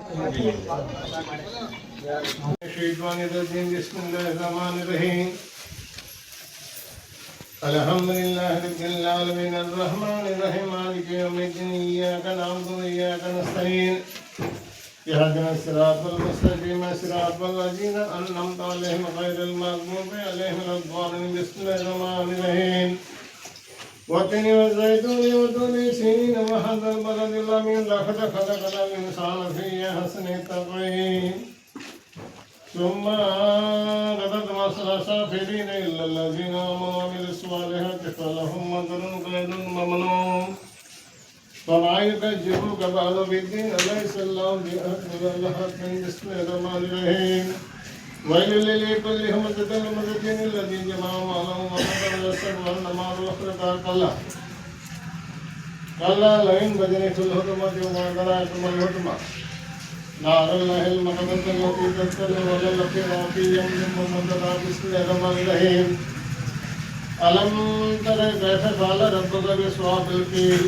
Bismillahirrahmanirrahim. Alhamdulillah rabbil alamin arrahmanir rahim maliki yawmiddin iyyaka na'budu wa iyyaka nasta'in ihdina as-siratal mustaqim siratal ladzina an'amta 'alaihim ghairil maghdubi 'alaihim waladdallin. Bismillahirrahmanirrahim. وَالتِّينِ وَالزَّيْتُونِ وَطُورِ سِينِينَ وَهَذَا الْبَلَدِ الْأَمِينِ لَقَدْ خَلَقْنَا الْإِنسَانَ فِي أَحْسَنِ تَقْوِيمٍ ثُمَّ غَدَوْا سَافِلِينَ إِلَّا الَّذِينَ آمَنُوا وَعَمِلُوا الصَّالِحَاتِ فَلَهُمْ أَجْرٌ غَيْرُ مَمْنُونٍ وَمَا يُكَذِّبُكَ بَعْدُ بِالدِّينِ أَلَيْسَ اللَّهُ بِأَحْكَمِ الْحَاكِمِينَ بِسْمِ اللَّهِ الرَّحْمَنِ الرَّحيم وَيْلٌ لِكُلِّ هُمَزَةٍ لُمَزَةٍ الَّذِي جَمَعَ مَالًا وَعَدَّدَهُ يَحْسَبُ أَنَّ مَالَهُ أَخْلَدَهُ كَلَّا لَئِنْ بَلَغَتِ الْحُلْقُومَ وَمَا أَدْرَاكَ مَا الْحُلْقُومَ نار الله المقدسة التي تطلع على الأفئدة في يوم ممتد. بسم الله الرحمن الرحيم. ألم تر كيف فعل ربك بأصحاب الفيل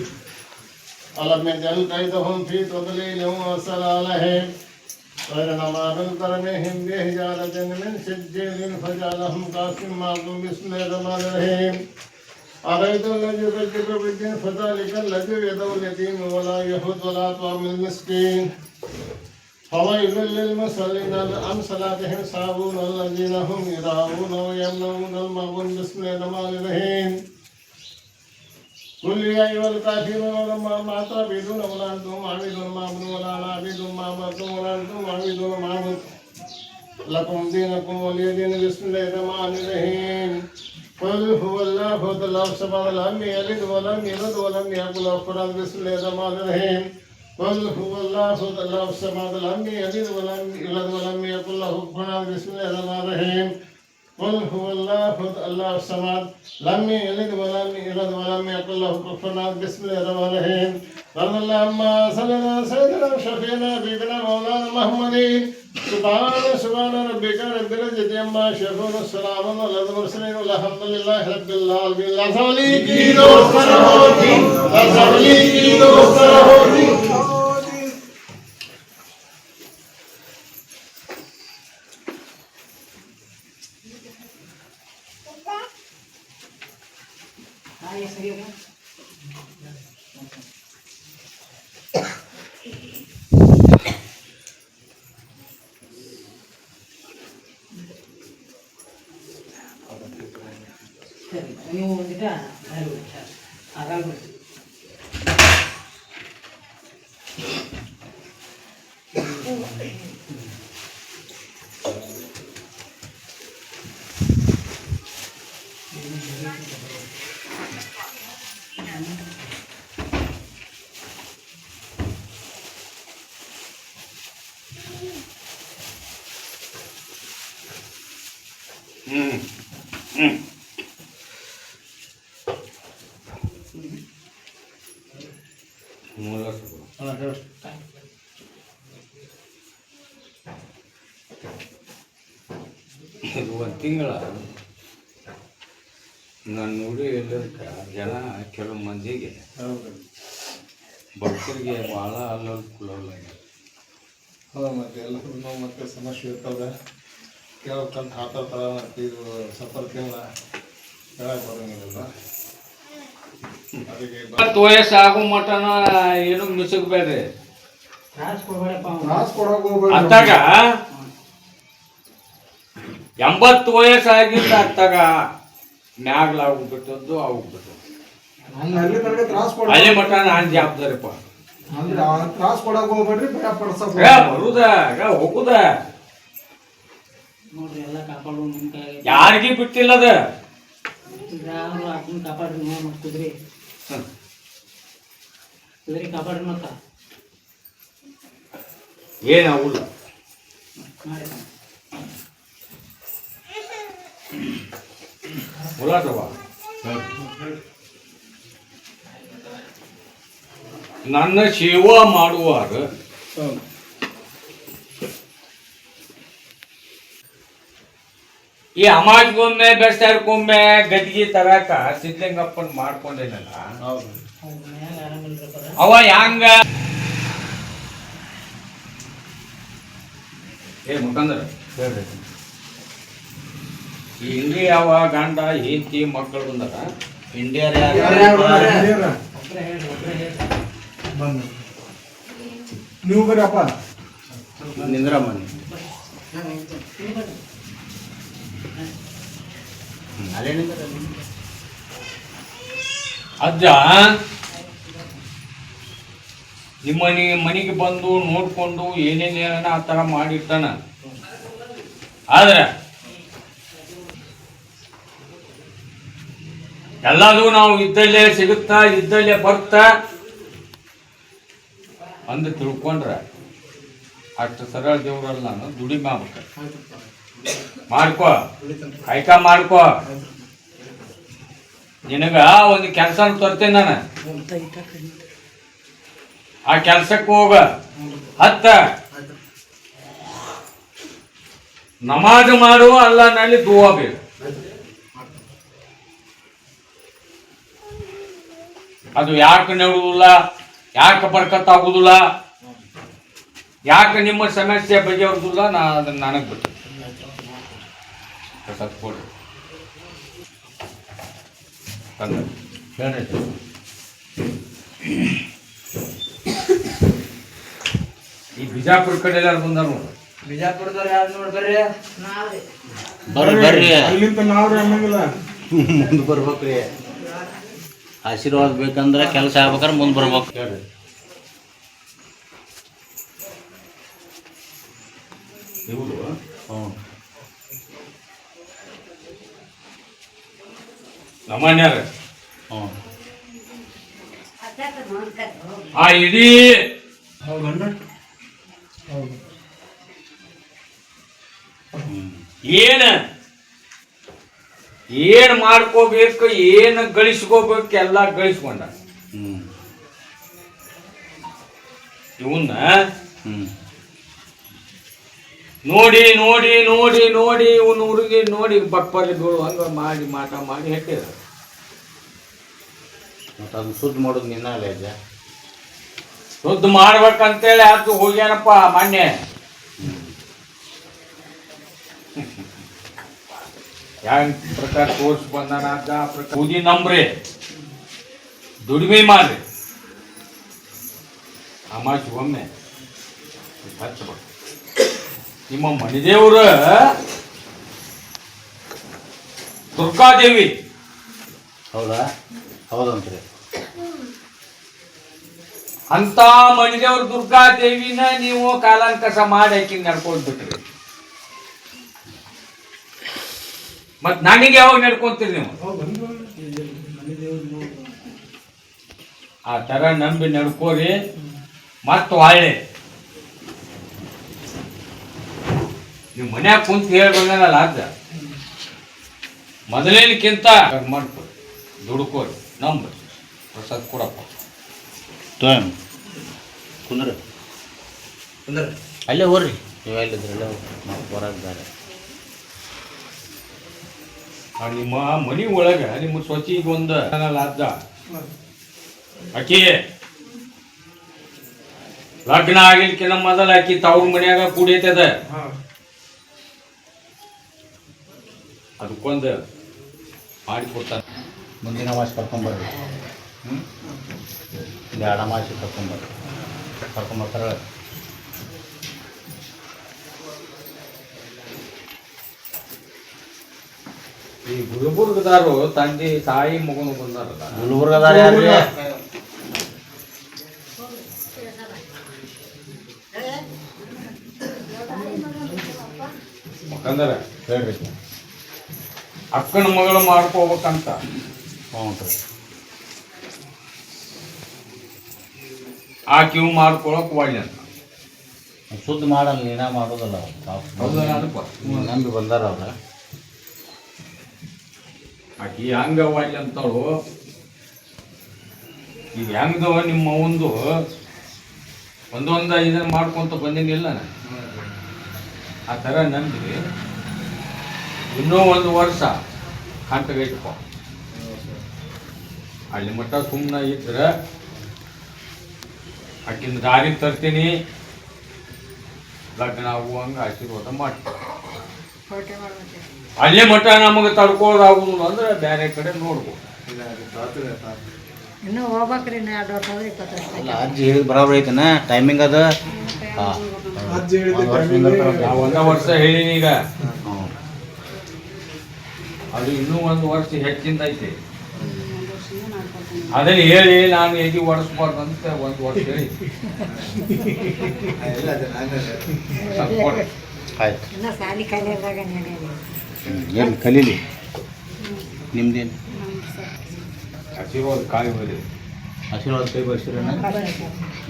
ألم يجعل كيدهم في تضليل وأرسل عليهم طيرا أبابيل ترميهم بحجارة من سجيل فجعلهم كعصف مأكول. بسم الله الرحمن الرحيم. أرأيت الذي يكذب بالدين فذلك الذي يدعو اليتيم ولا يحض ولا يطعم المسكين فويل للمصلين عن صلاتهم ساهون الذين هم يراءون ويمنعون الماعون. بسم الله الرحمن الرحيم. قل يا أيها الكافرون ما تعبدون ولا أنتم عابدون ما أعبد ولا أنا عابد ما عبدتم ولا أنتم عابدون ما أعبد لكم دينكم ولي دين. بسم الله الرحمن الرحيم. قل هو الله أحد الله الصمد لم يلد ولم يولد ولم يكن له كفوا أحد. بسم الله الرحمن الرحيم. قل هو الله أحد الله الصمد لم يلد ولم يولد ولم يكن له كفوا أحد. بسم الله الرحمن الرحيم. قل هو الله أحد الله الصمد لم يلد ولم يولد ولم يكن له كفوا أحد. بسم الله الرحمن الرحيم. اللهم صل على سيدنا وشفيعنا حبيبنا مولانا محمد. سبحان ربك رب العزة عما يصفون والسلام على المرسلين والحمد لله رب العالمين. لازولی کی دوست رہوتی لازولی کی دوست رہوتی. ನೀವು ಒಂದಿಟ ಆರಾಮ ಇದು ಒಂದು ತಿಂಗಳ ನಾನು ನೋಡಿ ಎಲ್ಲದಕ್ಕೆ ಜನ ಕೆಲವು ಮಂದಿಗೆ ಭಕ್ತರಿಗೆ ಭಾಳ ಅಲ್ಲಲ್ಲ. ಹೌದು, ಮತ್ತು ಎಲ್ಲರಿಗೂ ಮತ್ತೆ ಸಮಸ್ಯೆ ಇರ್ತದೆ. ಕೇಳಕ್ಕಂತ ಹಾತಾಡ್ತಾರೆ. ಮತ್ತು ಇದು ಸಂಪರ್ಕ ಹೇಳಕ್ಕೆ ಬರೋಂಗಿಲ್ಲ. ಅದಕ್ಕೆ 20 ವಯಸ್ಸು ಆಗೋ ಮಟನ ಏನು ಮಿಸಕ್ಬೇಡ್ರಿ. ತ್ರಾಸ ಕೊಡಬೇಡಪ್ಪ. ಅತ್ತಾಗ 80 ವಯಸ್ಸು ಆಗಿದ್ದ ಅತ್ತಾಗ ಮ್ಯಾಗ್ಲಾಗ್ಬಿಟ್ಟದ್ದು ಆಗ್ಬಿಟ್ಟು ಅಲ್ಲಿ ಮಟ ನಾನು ಜವಾಬ್ದಾರಿಪ್ಪ. ತ್ರಾಸ್ ಕೊಡಕ್ ಹೋಗ್ಬೇಡ್ರಿ, ಭಯ ಪಡಿಸೋದು ಬರುದ ಹೋಗುದ ನೋಡ್ರಿ ಎಲ್ಲ ಕಾಪಾಡು ನಿಮ್ಮ ಕೈ. ಯಾರಿಗೂ ಬಿಟ್ಟಿಲ್ಲದ ಯಾರು ಅದನ್ನ ಕಾಪಾಡ್ರಿ. ನೋಡಿ ಕುದ್ರಿ ಕುದ್ರಿ ಕಾಪಾಡ್ರಿ. ಮತ್ತ ಏನಾಗುಲ್ಲ. ಮಾಡಿ ಮುಲಾಟವ ನನ್ನ ಸೇವಾ ಮಾಡುವಾಗ ಈ ಅಮಾಜ್ಗೊಮ್ಮೆ ಬೆಸ್ತಾರ್ಗೊಮ್ಮೆ ಗದ್ಗಿ ತರಾಕ ಸಿದ್ಧಲಿಂಗಪ್ಪನ್ ಮಾಡ್ಕೊಂಡೇನಲ್ಲ, ಅವ ಹ್ಯಾಂಗ ಏ ಮುಖಂದ್ರ ಹೇಳ್ರಿ. ಈ ಇಂಡಿ ಯಾವ ಗಂಡ ಹೆಂಡತಿ ಮಕ್ಕಳು ಬಂದಾರ ಇಂಡಿಯಾರ ಬಂದು ನೀವು ಬರ್ರಪ್ಪ. ನಿಂದ್ರಮ್ಮನಿ ಅಲ್ಲೇ ನಿಂದ್ರ. ಅಜ್ಜ ನಿಮ್ಮ ಮನೆಗೆ ಬಂದು ನೋಡ್ಕೊಂಡು ಏನೇನೇನ ಆ ಥರ ಮಾಡಿರ್ತಾನ. ಆದ್ರೆ ಎಲ್ಲದೂ ನಾವು ಇದ್ದಲ್ಲೇ ಸಿಗುತ್ತಾ ಇದ್ದಲ್ಲೇ ಬರ್ತಾ ಅಂದು ತಿಳ್ಕೊಂಡ್ರೆ ಅಷ್ಟು ಸರಳ ದೇವ್ರಲ್ಲ ನಾನು ದುಡಿಮೆ ಆಗ್ಬೇಕು. ಮಾಡ್ಕೋ ಕಾಯ್ಕ ಮಾಡ್ಕೋ. ನಿನಗ ಒಂದು ಕೆಲಸ ತರ್ತೇನೆ ನಾನು. ಆ ಕೆಲ್ಸಕ್ಕೆ ಹೋಗ ಹತ್ತ ನಮಾಜ್ ಮಾಡು, ಅಲ್ಲ ನಲ್ಲಿ ದುವಾ ಬೇಕು. ಅದು ಯಾಕೆ ನೆಡುವುದಿಲ್ಲ, ಯಾಕೆ ಬರ್ಕತ್ತಾಗುದಿಲ್ಲ, ಯಾಕೆ ನಿಮ್ಮ ಸಮಸ್ಯೆ ಬಗೆಹರಿದಿಲ್ಲ, ಅದನ್ನ ನನಗೆ ಬಿಟ್ಟು ಕೊಡ್ರಿ. ಹೇಳ್ರಿ. ಈ ಬಿಜಾಪುರ ಕಡೆ ಎಲ್ಲಾರು ಬಂದಾರ ನೋಡ್ರಿ. ಬಿಜಾಪುರದವ್ರು ಯಾರು ನೋಡ್ಬರ್ರಿ? ಬರ್ರಿ ಬರ್ರಿ, ಅಲ್ಲಿಂದ ನಾವ್ರಿ ಅನ್ನಂಗಿಲ್ಲ. ಮುಂದೆ ಬರ್ಬೇಕ್ರಿ. ಆಶೀರ್ವಾದ ಬೇಕಂದ್ರೆ ಕೆಲಸ ಆಗ್ಬೇಕಾದ್ರೆ ಮುಂದೆ ಬರ್ಬೇಕು. ಹೇಳ್ರಿ. ಇವರು ಹ್ಞೂ ಸಾಮಾನ್ಯರ ಹ್ಞೂ ಆ ಇಡೀ ಹೌದಣ್ಣ? ಹೌದು. ಏನ್ ಮಾಡ್ಕೋಬೇಕು, ಏನು ಗಳಿಸ್ಕೋಬೇಕು ಎಲ್ಲ ಗಳಿಸ್ಕೊಂಡ. ಹ್ಞೂ ಇವನ್ನ ಹ್ಞೂ ನೋಡಿ ನೋಡಿ ನೋಡಿ ನೋಡಿ ಇವನು ಹುಡುಗಿ ನೋಡಿ ಬಕ್ಪಲ್ಲಿ ಬೀಳುವಂಗ ಮಾಡಿ ಮಾಟ ಮಾಡಿ ಹೆಟ್ಟಿದ. ಮತ್ತು ಅದನ್ನ ಶುದ್ಧ ಮಾಡೋದು ನಿನ್ನ ಅಲ್ಲ ಇದೆ. ಶುದ್ಧ ಮಾಡ್ಬೇಕಂತೇಳಿ ಅದು ಹೋಗ್ಯಾನಪ್ಪ ಮೊನ್ನೆ. ಯಾವ ಪ್ರಕಾರ ತೋರ್ಸಿ ಬಂದಾನ ಅಂತ ಪ್ರಕಾರ ಬೂದಿ ನಂಬ್ರಿ, ದುಡಿಮೆ ಮಾಡ್ರಿ. ಅಮಾಸಿ ಒಮ್ಮೆ ಹಚ್ಚಬೇಕು. ನಿಮ್ಮ ಮಣಿದೇವ್ರ ದುರ್ಗಾದೇವಿ ಹೌದಾ? ಹೌದಂತ್ರಿ. ಅಂತ ಮಣಿದೇವ್ರ ದುರ್ಗಾದೇವಿನ ನೀವು ಕಾಲಾಂಕಸ ಮಾಡಿ ಹಾಕಿ ನಡ್ಕೊಂಡ್ ಬಿಟ್ರಿ. ಮತ್ ನನಗೆ ಯಾವಾಗ ನಡ್ಕೊಂತೀರಿ ನೀವು? ಆ ತರ ನಂಬಿ ನಡ್ಕೋರಿ. ಮತ್ ಒಳ್ಳೆ ನೀವು ಮನ್ಯಾಗ ಕುಂತ ಹೇಳ್ಬೇಕಲ್ಲ ಅದ ಮೊದಲೇನಕ್ಕಿಂತ ಮಾಡ್ಕೊರಿ, ದುಡ್ಕೋರಿ, ನಂಬ್ರಿ, ಪ್ರಸಾದ್ ಕೊಡಪ್ಪ. ತೋಯ್ ಕುಂದ್ರ ಅಲ್ಲೇ ಹೋಗ್ರಿ. ನೀವು ಎಲ್ಲಿದ್ರಿ ಅಲ್ಲೇ ನಾವು ಹೊರಗೆ ಬೇರೆ. ನಿಮ್ಮ ಮನಿ ಒಳಗ ನಿಮ್ಮ ಸ್ವಚ್ಛಿಗೆ ಒಂದು ಅದ್ದ ಆಕಿ ಲಗ್ನ ಆಗಿಲ್ಕಿನ ಮೊದಲ ಆಕಿ ತವ್ರ ಮನ್ಯಾಗ ಕುಡಿಯತದ. ಅದಕ್ಕೊಂದು ಮಾಡಿಕೊಡ್ತಾನೆ. ಮುಂದಿನ ಮಾಸ ಕರ್ಕೊಂಬರ್ರಿ. ಎರಡು ಮಾಸ ಕರ್ಕೊಂಬರ್ತಾರೆ. ಈ ಗುಲ್ಬರ್ಗದಾರು ತಂದೆ ತಾಯಿ ಮಗನು ಬಂದಾರಲ್ಲ, ಗುಲ್ಬರ್ಗದಾರ ಯಾರ್ರಿ? ಯಾಕಂದ್ರೆ ಹೇಳ್ರಿ. ಅಕ್ಕನ ಮಗಳು ಮಾಡ್ಕೋಬೇಕಂತ ಹ್ಞೂ ರೀ. ಆಕಿವು ಮಾಡ್ಕೊಳಕ್ ಒಳ್ಳೆ ಅಂತ. ಶುದ್ಧ ಮಾಡಲ್ಲ, ನೀನ ಮಾಡೋದಲ್ಲ. ನೀವ್ ನಂಬಿ ಬಂದಾರ ಅವ್ರ. ಆಕಿ ಹೆಂಗ ಒಳ್ಳೆ ಅಂತಳು. ಈಗ ಹೆಂಗದವ ನಿಮ್ಮ ಒಂದು ಒಂದೊಂದು ಇದನ್ನ ಮಾಡ್ಕೊಂತ ಬಂದಿನಿಲ್ಲ ನಾನು. ಆ ಥರ ನಂಬಿ ಇನ್ನೂ ಒಂದು ವರ್ಷ ಕಂಟಗೆ ಇಟ್ಕೊ. ಅಲ್ಲಿ ಮಟ್ಟ ಸುಮ್ಮನೆ ಇದ್ರೆ ಆಕಿನ ದಾರಿ ತರ್ತೀನಿ, ಲಗ್ನ ಆಗುವಂಗೆ ಆಶೀರ್ವಾದ ಮಾಡ್ತೀವಿ. ಅಲ್ಲೇ ಮಠ ನಮಗೆ ತಡ್ಕೊಳ್ಳೋದಾಗುದಿಲ್ಲ ಅಂದ್ರೆ ಬೇರೆ ಕಡೆ ನೋಡ್ಬೋದು. ಇನ್ನೂ ಹೋಗ್ಬೇಕ್ರಿ 2 ವರ್ಷ ಆದ್ರೆ 20 ವರ್ಷ ಅಲ್ಲ ಅಜ್ಜಿ ಹೇಳಿದ್ ಬರಾಬರ್ ಐತನ ಟೈಮಿಂಗ್ ಅದು ಹಾಂ ಅಜ್ಜಿ ಹೇಳಿದ ನಾವು 1 ವರ್ಷ ಹೇಳಿನಿ ಈಗ, ಹ್ಞೂ ಅದು ಇನ್ನೂ 1 ವರ್ಷ ಹೆಚ್ಚಿಂದ ಐತಿ. ಅದನ್ನ ಹೇಳಿ ನಾನು ಹೇಗೆ ಓಡಿಸ್ಬಾರ್ದಂತ 1 ವರ್ಷ ಹೇಳಿ ಆಯ್ತು. ಇನ್ನೂ ಸಾಲಿ ಕಲಿಯೋದಾಗ ಏನು ಕಲೀಲಿ ನಿಮ್ದೇನು ಆಶೀರ್ವಾದ ಕಾಯಿ ಹೋಗಿ ಆಶೀರ್ವಾದ ಕೈ ಬರ್ಸಿರಣ್ಣ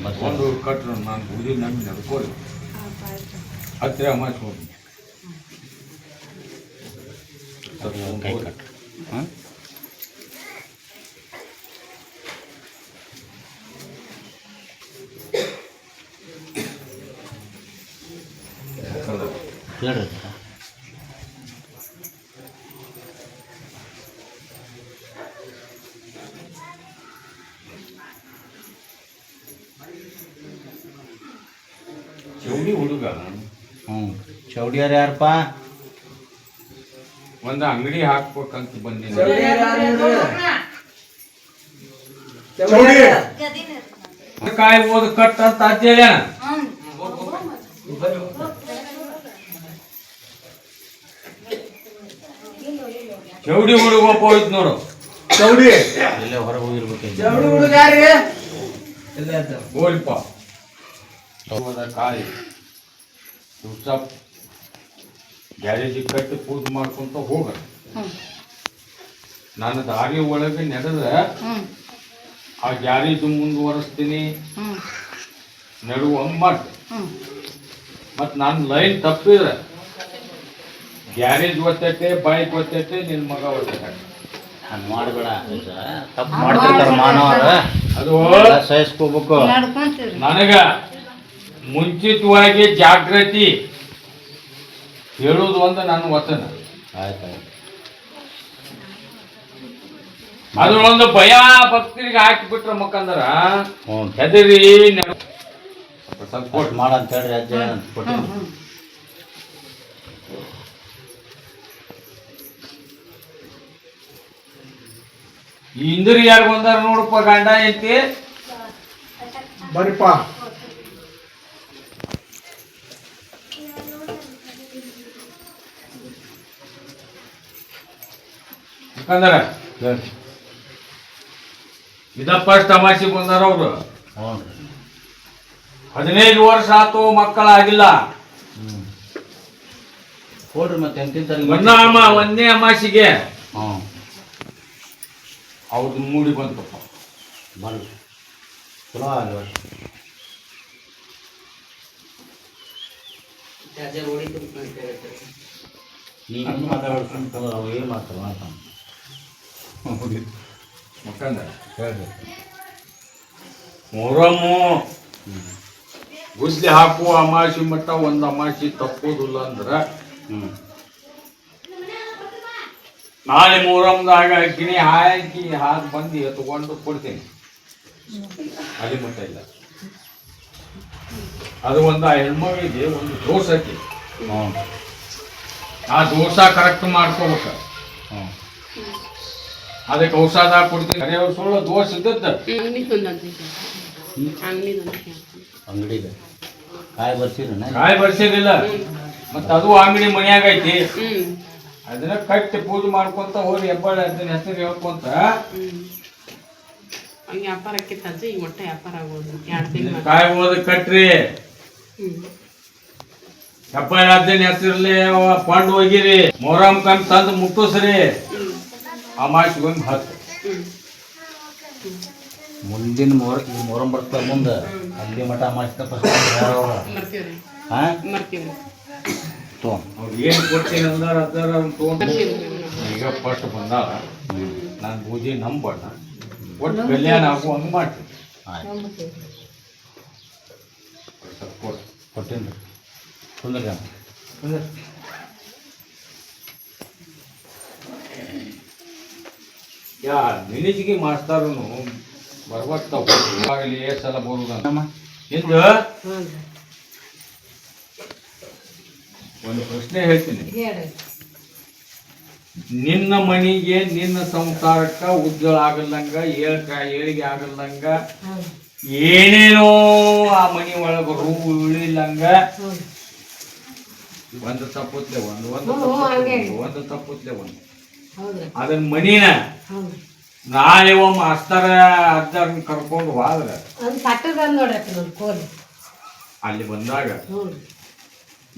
ಬಸ್ ಒಂದು ಕಟ್ರು ನಾನು ಬೂದಿ ನಂಬಿ ನಡ್ಕೊಳ್ಳಿ ಹತ್ತಿರ ಮಾಡಿಸ್ಬೋದು. ಕೈ ಕಟ್ಟು ಹಾಂ ಹೇಳ್ರಿ ಚೌಡಿ ಹುಡುಗ ಹ್ಞೂ ಚೌಡಿಯಾರು ಯಾರಪ್ಪ ಒಂದು ಅಂಗಡಿ ಹಾಕ್ಬೇಕಂತ ಬಂದಿನಿ. ಚೌಡಿ ಕಾಯಿ ಓದ್ ಕಟ್ ಅಂತ ಅಜ್ಜೇಳ ಚೌಡಿ ಹುಡುಗ ಒಬ್ಬ ಹೋಯ್ತು ನೋಡು. ಚೌಡಿ ಇಲ್ಲೇ ಹೊರಗೆ ಹೋಗಿರ್ಬೇಕು ಹೋಗ್ಲಿಪ್ಪ ಕಾಯಿ ದಿವಸ ಗ್ಯಾರೇಜಿಗೆ ಕಟ್ಟಿ ಪೂಜೆ ಮಾಡ್ಕೊಂತ ಹೋಗ. ನಾನು ದಾರಿ ಒಳಗೆ ನಡೆದ ಆ ಗ್ಯಾರೇಜ್ ಮುಂದುವರಿಸ್ತೀನಿ ನಡುವ ಮಟ್ ಮತ್ತು ನಾನು ಲೈನ್ ತಪ್ಪಿದ್ರೆ ಗ್ಯಾರೇಜ್ ಒತ್ತೈತೆ ಬೈಕ್ ಒತ್ತೈತೆ ನಿನ್ನ ಮಗ ಒತ್ತೈತೆ. ಹಂಗೆ ಮಾಡಬೇಡ ತಪ್ಪು ಮಾಡ್ತಿರ್ತಾರೆ ಮಾನವರ ಅದು ಸಹಿಸ್ಕೋಬೇಕು. ನನಗ ಮುಂಚಿತವಾಗಿ ಜಾಗೃತಿ ಹೇಳೋದು ಒಂದು ನನ್ನ ವಚನ. ಆಯ್ತು ಆಯ್ತು ಅದ್ರೊಂದು ಭಯ ಭಕ್ತರಿಗೆ ಹಾಕಿಬಿಟ್ರ ಮಕ್ಕಂದ್ರ ಹ್ಞೂ ಹೆದರಿ ಸ್ವಲ್ಪ ಕೊಟ್ಟು ಮಾಡಂತ ಹೇಳ್ರಿ ಅಜ್ಜ ಕೊಟ್ಟಿನಿ. ಈ ಇಂದ್ರಿ ಯಾರು ಬಂದಾರ ನೋಡಪ್ಪ ಗಂಡ ಐತಿ ಬರಿಪ್ಪ ಯಾಕಂದ್ರ ಹೇಳ್ರಿ ಇದ ಫಸ್ಟ್ ಅಮಾಸಿ ಬಂದಾರ ಅವ್ರು. ಹ್ಞೂ 15 ವರ್ಷ ಆತು ಮಕ್ಕಳಾಗಿಲ್ಲ. ಹ್ಞೂ ಕೊಡ್ರಿ ಮತ್ತೆ ಎಂತಿಂತ ಒಂದೇ ಅಮಾಸಿಗೆ ಹ್ಞೂ ಅವ್ರದ್ದು ಮೂಡಿ ಬಂತಪ್ಪ. ಬರ್ರಿ ಚಲೋ ಆಗಲಿ ನೀನು ಮಾತಾಡ್ಕೊಂಡು ಅವು ಏನು ಮಾಡ್ತಾರೆ ಮಾತಾಡ ಮಕ್ಕಂದ್ರ ಹೇಳ್ರಿ ಮೊಹರಮ್ಮು ಗುದ್ಲಿ ಹಾಕುವ ಅಮಾಸಿ ಮಟ್ಟ ಒಂದು ಅಮಾಸಿ ತಪ್ಪೋದಿಲ್ಲ ಅಂದ್ರ ಹ್ಞೂ ನಾಳೆ ಮೊಹರಮ್ದಾಗ ಹಾಕಿನಿ ಹಾಕಿ ಬಂದು ಎತ್ಕೊಂಡು ಕೊಡ್ತೀನಿ. ಅಲ್ಲಿ ಮಟ್ಟ ಇಲ್ಲ. ಅದು ಒಂದು ಆ ಹೆಣ್ಮಗಳಿಗೆ ಒಂದು ದೋಷ ಐತಿ. ಹ್ಞೂ ಆ ದೋಷ ಕರೆಕ್ಟ್ ಮಾಡ್ಕೋಬೇಕು. ಹ್ಞೂ ಅದಕ್ಕೆ ಔಷಧ ಕೊಡ್ತೀನಿ. ಕರೆ ಸುಳ್ಳು ದೋಷ ಇದ್ದದ್ದು ಅಂಗಡಿಗೆ ಕಾಯಿ ಬರ್ಸಿರಣ್ಣ ಕಾಯಿ ಬರ್ಸಿದಿಲ್ಲ. ಮತ್ತೆ ಅದು ಅಂಗಡಿ ಮನ್ಯಾಗ ಐತಿ. ಅದನ್ನ ಕಟ್ಟಿ ಪೂಜೆ ಮಾಡ್ಕೊಂತ ಹೋಗಿ ಹೆಬ್ಬಾಳ ಅದನ್ನ ಹೆಸರು ಹೇಳ್ಕೊಂತ ಕಾಯಿ ಹೋದ ಕಟ್ರಿ ಹೆಬ್ಬಾಳ ಅದನ್ನ ಹೆಸರಲ್ಲಿ ಕೊಂಡು ಹೋಗಿರಿ. ಮೊಹರಂ ಕಂಡ್ ತಂದು ಮುಟ್ಟಿಸ್ರಿ. ಅಮಾಸಿಗೊಂದು 10 ಮುಂದಿನ ಮೊಹರಂ ಬರ್ತಾರೆ ಮುಂದೆ ಅಲ್ಲಿ ಮಠ ಮಾಡಿಸ್ತಾ ಫಸ್ಟ್ ಹಾಂ ತೋ ಅವ್ರು ಏನು ಕೊಡ್ತೀನಿ ಅಂದಾರ ಅದಾರ ತೊಗೊಂಡು ಈಗ ಫಸ್ಟ್ ಬಂದಾರ. ನಾನು ಪೂಜೆ ನಂಬಣ್ಣ ಒಟ್ಟು ಕಲ್ಯಾಣ ಆಗು ಹಂಗೆ ಮಾಡ್ತೀನಿ. ಆಯ್ತು ಕೊಡು. ಕೊಟ್ಟೇನು ರೀ ಕುಂದ್ರಿ ಯಾ ಮಿನಿಜಿಗೆ ಮಾಸ್ತಾರನು ಬರ್ಬರ್ತಾವ ಆಗಲಿ ಎಷ್ಟು ಸಲ ಬರುದ ಅಮ್ಮ ಎಂದು ಒಂದು ಪ್ರಶ್ನೆ ಹೇಳ್ತೀನಿ. ಹೇಳ್ರಿ. ನಿನ್ನ ಮನೆಗೆ ನಿನ್ನ ಸಂಸಾರಕ್ಕ ಉಜ್ವಲ ಆಗಲ್ಲಂಗ ಏಳಿಗೆ ಆಗಲ್ಲಂಗ ಹ್ಞೂ ಏನೇನೋ ಆ ಮನಿ ಒಳಗ ರೂವು ಇಳಿಲಂಗ ಹ್ಞೂ ಒಂದು ತಪ್ಪುತ್ಲೆ ಒಂದು ಒಂದು ತಪ್ಪುತ್ಲೆ ಒಂದು ಹೌದ್ರಿ. ಅದನ್ನ ಮನಿನ ಹ್ಞೂ ನಾಳೆ ಒಮ್ಮೆ ಅಸ್ತರ ಅಜ್ಜಾರನ್ನ ಕರ್ಕೊಂಡು ಹೋದ್ರೆ ಒಂದು ಸಟ್ಟದ ನೋಡ್ರಿ ನೋಡಿ ಕೋಲಿ. ಅಲ್ಲಿ ಬಂದಾಗ ಹ್ಞೂ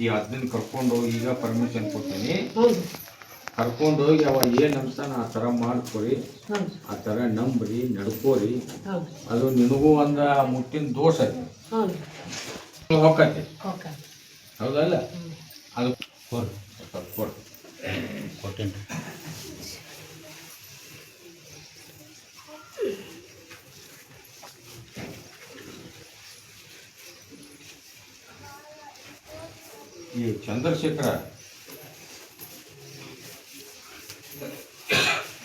ಈ ಅದನ್ನ ಕರ್ಕೊಂಡು ಈಗ ಪರ್ಮಿಷನ್ ಕೊಡ್ತೀನಿ, ಹ್ಞೂ ಕರ್ಕೊಂಡು ಹೋಗಿ ಅವ ಏನು ಅನ್ಸಾನ ಆ ಥರ ಮಾಡ್ಕೊರಿ, ಹ್ಞೂ ಆ ಥರ ನಂಬ್ರಿ ನಡ್ಕೋರಿ. ಹ್ಞೂ ಅದು ನಿನಗೂ ಒಂದು ಮುಟ್ಟಿನ ದೋಷ ಐತಿ, ಹ್ಞೂ ಹೋಗತ್ತೆ. ಓಕೆ. ಹೌದಲ್ಲ? ಹ್ಞೂ ಅದು ಕೊಡ್ರಿ ಸ್ವಲ್ಪ ಕೊಡು. ಕೊಟ್ಟೇನಿ. ಈ ಚಂದ್ರಶೇಖರ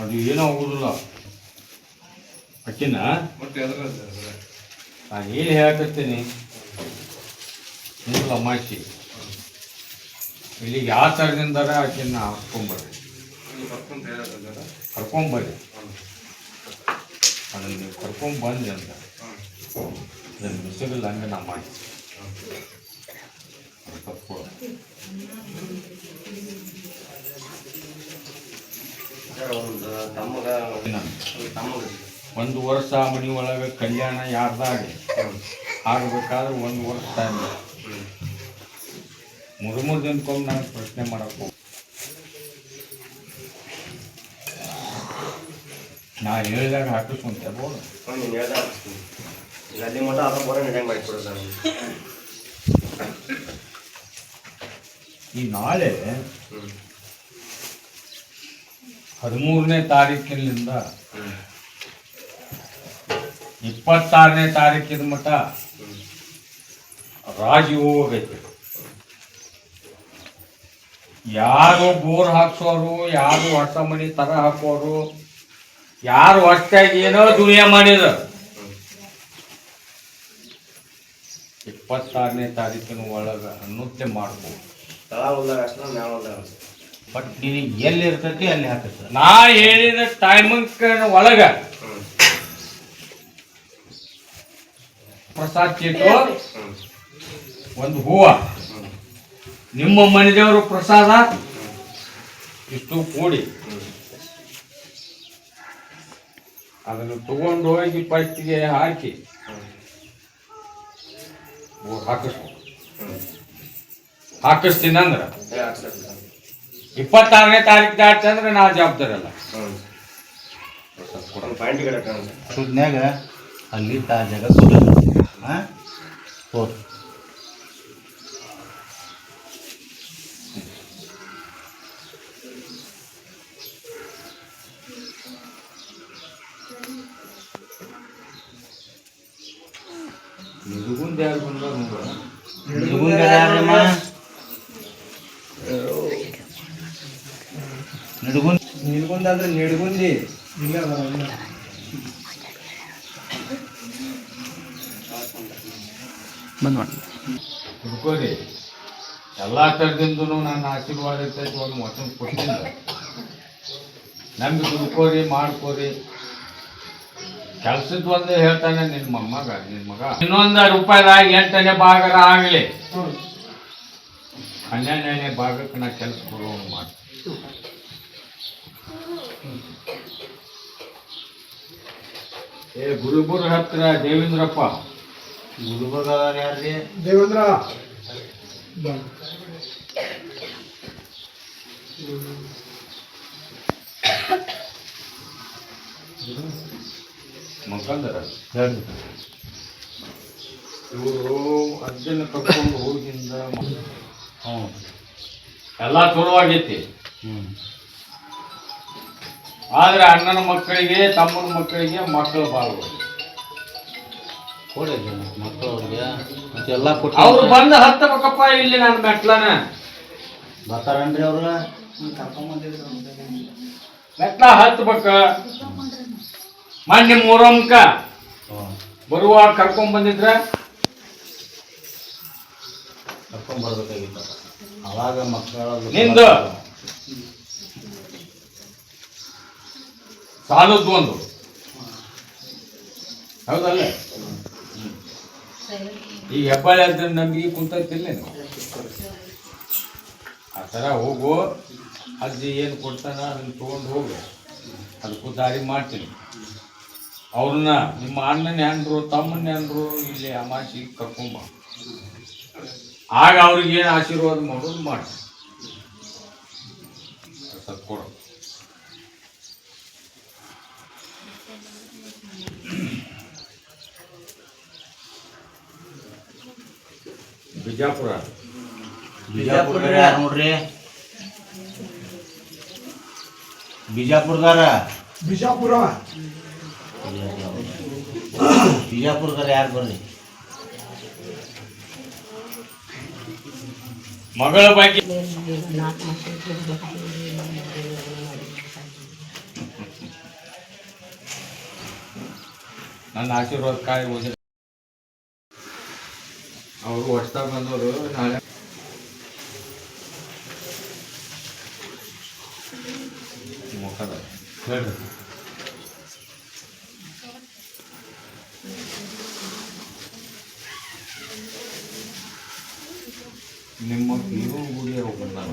ಅದು ಏನೋ ಆಗುದಿಲ್ಲ ಅಕ್ಕಿನ ನಾನು ಏನು ಹೇಳಕತ್ತೀನಿ ಇಲ್ಲ ಮಾಚಿ ಇಲ್ಲಿಗೆ ಯಾವ ಥರದಿಂದಾರ ಆಕಿನ ಹಾಕ್ಕೊಂಬರ್ರಿ, ಕರ್ಕೊಂಬರ್ರಿ. ಅದನ್ನು ನೀವು ಕರ್ಕೊಂಬಂದ್ರಿ ಅಂತ ಅದನ್ನು ಮಿಸಗಿಲ್ಲ ಹಂಗೆ ನಾ ಮಾಡಿ ತಪ್ಪು. ಒಂದು ವರ್ಷ ಮನಿ ಒಳಗೆ ಕಲ್ಯಾಣ ಯಾರ್ದಾಗ ಆಗಬೇಕಾದ್ರೆ 1 ವರ್ಷ ಟೈಮ್. 3 ದಿನಕ್ಕೊಮ್ಮೆ ನಾನು ಪ್ರಶ್ನೆ ಮಾಡಕ್ಕೆ ಹೋಗಿ ನಾ ಹೇಳಿದಾಗ ಹಾಕಿಸ್ಕೊಂತೆ ಬೋರ್ಡ್. ಈ ನಾಳೆ 13ನೇ ತಾರೀಕಿನಿಂದ 26ನೇ ತಾರೀಕಿನ ಮಟ್ಟ ರಾಜಯೋಗ ಐತೆ. ಯಾರು ಬೋರ್ ಹಾಕ್ಸೋರು, ಯಾರು ಹೊಸ ಮನಿ ತರ ಹಾಕೋರು, ಯಾರು ಹೊಸ್ತಾಗಿ ಏನೋ ದುನಿಯಾ ಮಾಡಿದ್ರು 26ನೇ ತಾರೀಕಿನ ಒಳಗೆ ಅನ್ನುತ್ತೆ ಮಾಡ್ಬೋದು. ಬಟ್ ನಿನಗೆ ಎಲ್ಲಿ ಇರ್ತೈತಿ ಅಲ್ಲಿ ಹಾಕತ್ತ. ನಾ ಹೇಳಿದ ಟೈಮಿಂಗ್ ಒಳಗ ಪ್ರಸಾದ್ ಚೀಟು, ಒಂದು ಹೂವ, ನಿಮ್ಮ ಮನೆದೇವರು ಪ್ರಸಾದ ಇಷ್ಟು ಕೂಡಿ ಅದನ್ನು ತಗೊಂಡು ಹೋಗಿ ಪಟ್ಟಿಗೆ ಹಾಕಿ ಹಾಕಿಸ್ತೀನಿ ಅಂದ್ರೆ 26ನೇ ತಾರೀಕು ದಾಟ್ತಂದ್ರೆ ನಾ ಜವಾಬ್ದಾರಿ ಅಲ್ಲ. ಸುದ್ನ್ಯಾಗ ಅಲ್ಲಿ ತಾಜಾಗ ಸುಡೋದು. ಹಾಂ ಹೋರಿ ನಿಜಗುಂದ ಯಾರು ಬಂದ ನಡುಗುಂದ ನಿಡ್ಗುಂದ್ರೆ ನಿಡ್ಗುಂದಿ ಇಲ್ಲ ಹುಡ್ಕೋರಿ ಎಲ್ಲ ಥರದಿಂದೂ ನನ್ನ ಆಶೀರ್ವಾದ ಇರ್ತೈತಿ. ಒಂದು ವಚನ ಕೊಟ್ಟಿಲ್ಲ, ನಮ್ಗೆ ದುಡ್ಕೋರಿ ಮಾಡ್ಕೋರಿ. ಕೆಲ್ಸದ ಒಂದೇ ಹೇಳ್ತಾನೆ ನಿನ್ನ ಮಗ ಇನ್ನೊಂದು ರೂಪಾಯಿದಾಗ 8ನೇ ಭಾಗರ ಆಗಲಿ 12ನೇ ಭಾಗಕ್ಕೆ ನಾ ಕೆಲಸ ಕೊಡುವಂಗ ಮಾಡಿ. ಗುರುಬುರ ಹತ್ರ ದೇವೇಂದ್ರಪ್ಪ ಗುಲ್ಬರ್ಗ ಯಾರ್ರಿ? ದೇವೇಂದ್ರ ಮಕ್ಕಂದರ ಹೇಳ್ರಿ. ಇವರು ಅಜ್ಜನ ಕರ್ಕೊಂಡು ಹೋಗಿಂದ ಹ್ಞೂ ಎಲ್ಲ ಚಲೋ ಆಗೈತಿ. ಹ್ಞೂ ಆದ್ರೆ ಅಣ್ಣನ ಮಕ್ಕಳಿಗೆ ತಮ್ಮನ ಮಕ್ಕಳಿಗೆ ಮಕ್ಕಳು ಭಾಳ ಕೊಡಿ ಮಕ್ಕಳು ಅವ್ರಿಗೆ ಮತ್ತೆಲ್ಲ ಕೊಟ್ಟು ಅವ್ರು ಬಂದು ಹತ್ತಬೇಕಪ್ಪ ಇಲ್ಲಿ ನನ್ನ ಮೆಟ್ಲನ ಬರ್ತಾರನ್ರಿ ಅವ್ರು? ಮೆಟ್ಲ ಹತ್ತಬೇಕ. ಮೊನ್ನೆ ಮೂರಮ್ಕ ಹ್ಞೂ ಬರುವಾಗ ಕರ್ಕೊಂಡ್ ಬಂದಿದ್ರ ಕರ್ಕೊಂಡ್ಬರ್ಬೇಕಾಗಿತ್ತಪ್ಪ. ಅವಾಗ ಮಕ್ಕಳ ನಿಂದು ಸಾಲದ್ದು ಒಂದು ಹೌದಲ್ಲ. ಈಗ ಹೆಬ್ಬಾಳೆ ಅಂತ ನಂಬಿಕೆ ಕುಂತಿಲ್ಲ ಆ ಥರ ಹೋಗು. ಅಜ್ಜಿ ಏನು ಕೊಡ್ತಾನ ಅದನ್ನು ತೊಗೊಂಡು ಹೋಗು, ಅದಕ್ಕೂ ದಾರಿ ಮಾಡ್ತೀನಿ. ಅವ್ರನ್ನ ನಿಮ್ಮ ಅಣ್ಣನ ಹೆಂಡ್ರು ತಮ್ಮನ ಹೆಂಡ್ರು ಇಲ್ಲಿ ಅಮಾಸಿಗೆ ಕರ್ಕೊಂಬ. ಆಗ ಅವ್ರಿಗೇನು ಆಶೀರ್ವಾದ ಮಾಡೋದು ಮಾಡಿ ಸ್ವಲ್ಪ ಕೊಡು. ಬಿಜಾಪುರ ಬಿಜಾಪುರದಾರ ಯಾರು ನೋಡ್ರಿ? ಬಿಜಾಪುರದಾರ ಬಿಜಾಪುರದಾರ ಯಾರು ಬರ್ರಿ? ಮಗಳ ಬಗ್ಗೆ ನನ್ನ ಆಶೀರ್ವಾದ ಕಾಯಿ ಹೋಗಿ ಅವರು ಹೊಸ್ತಾಗ ಬಂದವರು. ನಾಳೆ ಮುಖದ ಹೇಳ್ರಿ. ನಿಮ್ಮ ಇವರು ಗುಡಿಯ ಬಂದಾರ.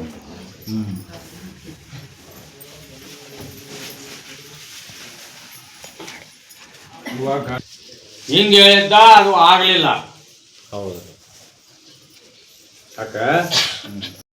ಇವಾಗ ಹಿಂಗೆ ಹೇಳಿದ್ದ ಅದು ಆಗಲಿಲ್ಲ. ಹೌದು. ಯಾಕೆ